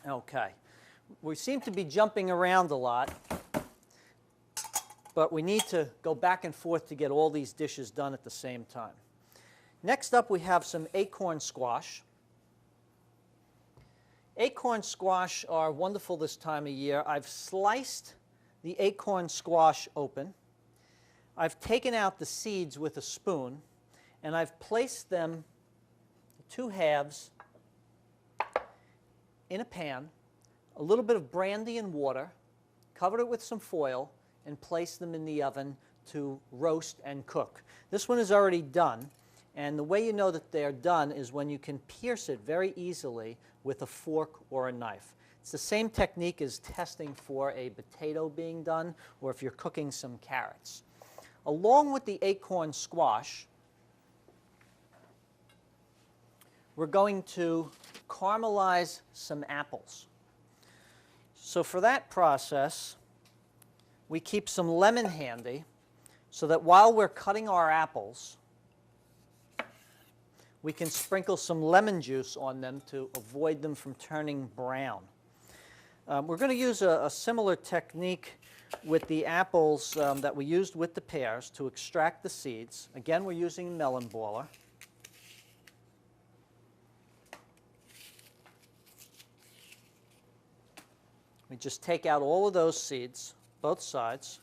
Okay. We seem to be jumping around a lot, but we need to go back and forth to get all these dishes done at the same time. Next up, we have some acorn squash. Acorn squash are wonderful this time of year. I've sliced the acorn squash open. I've taken out the seeds with a spoon, and I've placed them, two halves, in a pan, a little bit of brandy and water, covered it with some foil, and placed them in the oven to roast and cook. This one is already done, and the way you know that they're done is when you can pierce it very easily with a fork or a knife. It's the same technique as testing for a potato being done, or if you're cooking some carrots. Along with the acorn squash, we're going to caramelize some apples. So for that process, we keep some lemon handy so that while we're cutting our apples, we can sprinkle some lemon juice on them to avoid them from turning brown. We're going to use a similar technique with the apples that we used with the pears to extract the seeds. Again, we're using a melon baller. We just take out all of those seeds, both sides.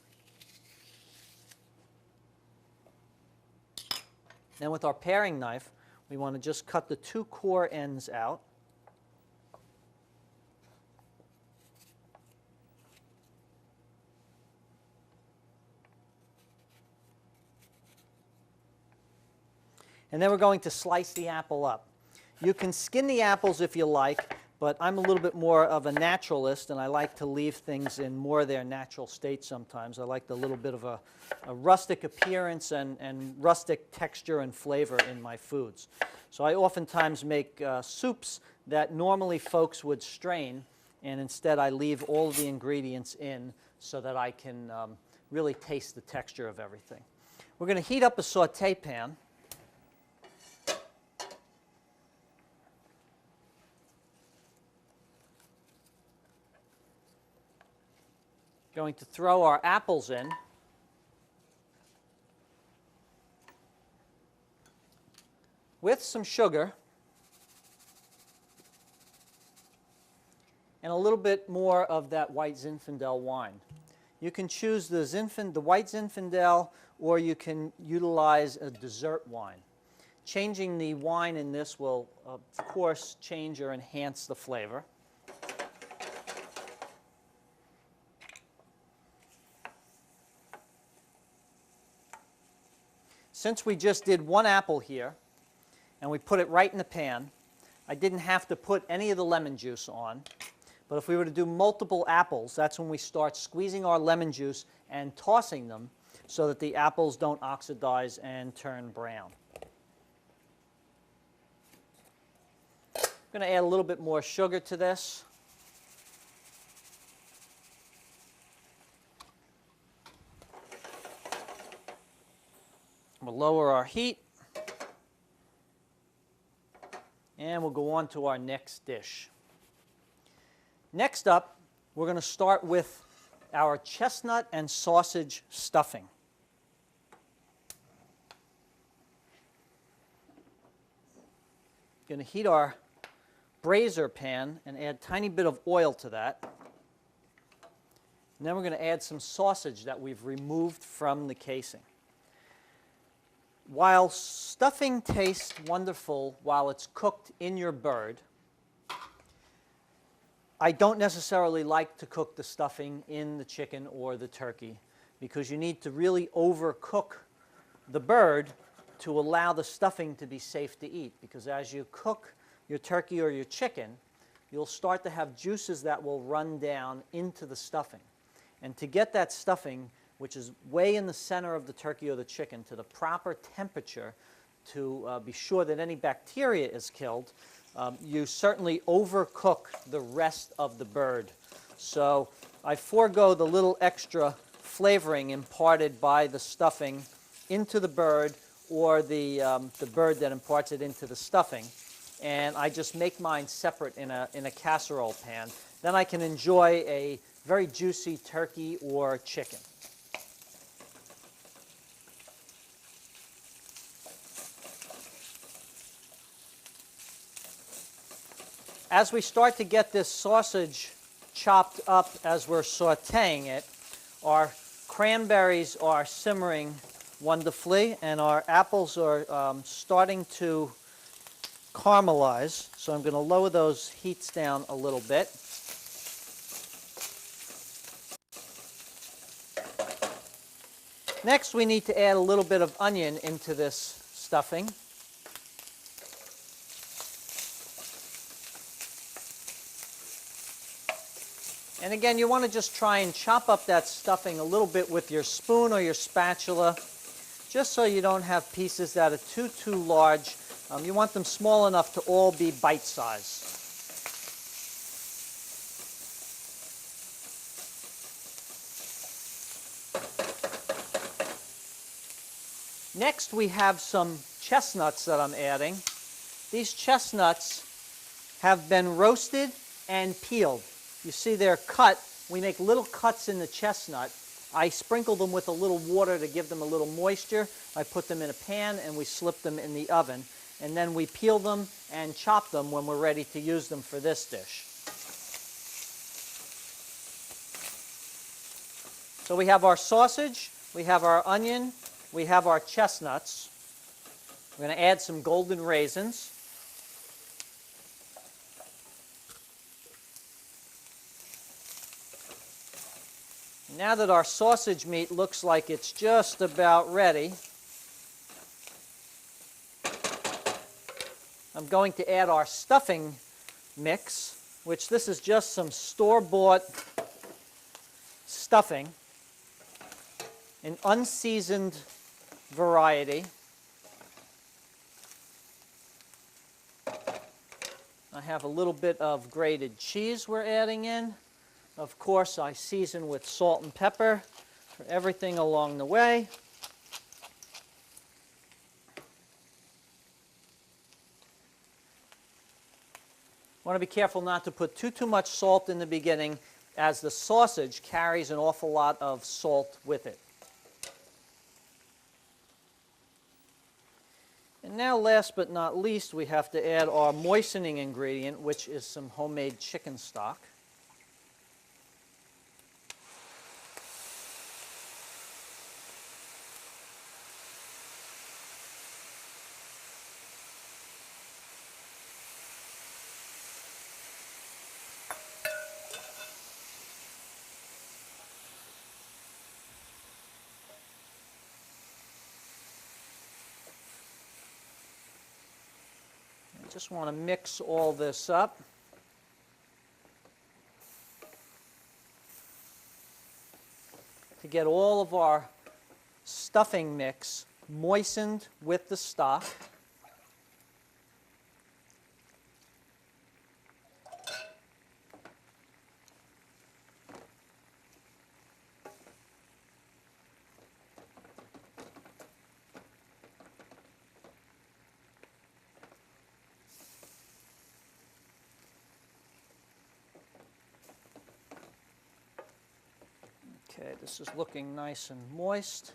Then with our paring knife, we want to just cut the two core ends out. And then we're going to slice the apple up. You can skin the apples if you like, but I'm a little bit more of a naturalist, and I like to leave things in more of their natural state sometimes. I like the little bit of a rustic appearance and rustic texture and flavor in my foods. So I oftentimes make soups that normally folks would strain, and instead I leave all of the ingredients in so that I can really taste the texture of everything. We're going to heat up a saute pan. Going to throw our apples in. With some sugar and a little bit more of that white Zinfandel wine. You can choose the white Zinfandel, or you can utilize a dessert wine. Changing the wine in this will, of course, change or enhance the flavor. Since we just did one apple here, and we put it right in the pan, I didn't have to put any of the lemon juice on. But if we were to do multiple apples, that's when we start squeezing our lemon juice and tossing them so that the apples don't oxidize and turn brown. I'm going to add a little bit more sugar to this. We'll lower our heat, and we'll go on to our next dish. Next up, we're going to start with our chestnut and sausage stuffing. Going to heat our brazier pan and add a tiny bit of oil to that. And then we're going to add some sausage that we've removed from the casing. While stuffing tastes wonderful while it's cooked in your bird, I don't necessarily like to cook the stuffing in the chicken or the turkey, because you need to really overcook the bird to allow the stuffing to be safe to eat. Because as you cook your turkey or your chicken, you'll start to have juices that will run down into the stuffing. And to get that stuffing, which is way in the center of the turkey or the chicken, to the proper temperature to be sure that any bacteria is killed, you certainly overcook the rest of the bird. So I forego the little extra flavoring imparted by the stuffing into the bird, or the bird that imparts it into the stuffing. and I just make mine separate in a casserole pan. Then I can enjoy a very juicy turkey or chicken. As we start to get this sausage chopped up as we're sauteing it, our cranberries are simmering wonderfully, and our apples are starting to caramelize. So I'm going to lower those heats down a little bit. Next, we need to add a little bit of onion into this stuffing. And again, you want to just try and chop up that stuffing a little bit with your spoon or your spatula, just so you don't have pieces that are too large. You want them small enough to all be bite-sized. Next, we have some chestnuts that I'm adding. These chestnuts have been roasted and peeled. You see they're cut. We make little cuts in the chestnut. I sprinkle them with a little water to give them a little moisture. I put them in a pan and we slip them in the oven. And then we peel them and chop them when we're ready to use them for this dish. So we have our sausage, we have our onion, we have our chestnuts. We're going to add some golden raisins. Now that our sausage meat looks like it's just about ready, I'm going to add our stuffing mix, which this is just some store-bought stuffing, an unseasoned variety. I have a little bit of grated cheese we're adding in. Of course, I season with salt and pepper for everything along the way. Want to be careful not to put too much salt in the beginning, as the sausage carries an awful lot of salt with it. And now, last but not least, we have to add our moistening ingredient, which is some homemade chicken stock. Just want to mix all this up. To get all of our stuffing mix moistened with the stock. Okay, this is looking nice and moist.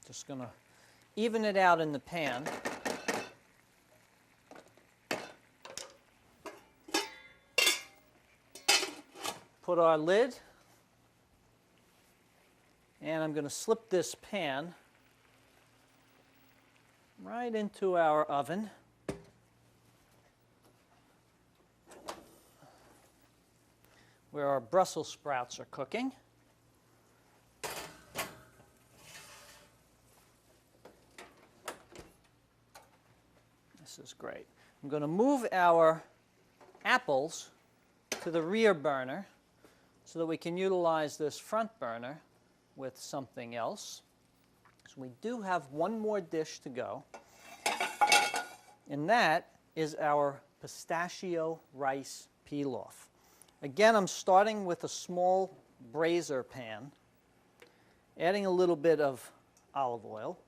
Just going to even it out in the pan. Put our lid, and I'm going to slip this pan right into our oven. Where our Brussels sprouts are cooking. This is great. I'm going to move our apples to the rear burner so that we can utilize this front burner with something else. So we do have one more dish to go, and that is our pistachio rice pilaf. Again, I'm starting with a small brazier pan, adding a little bit of olive oil.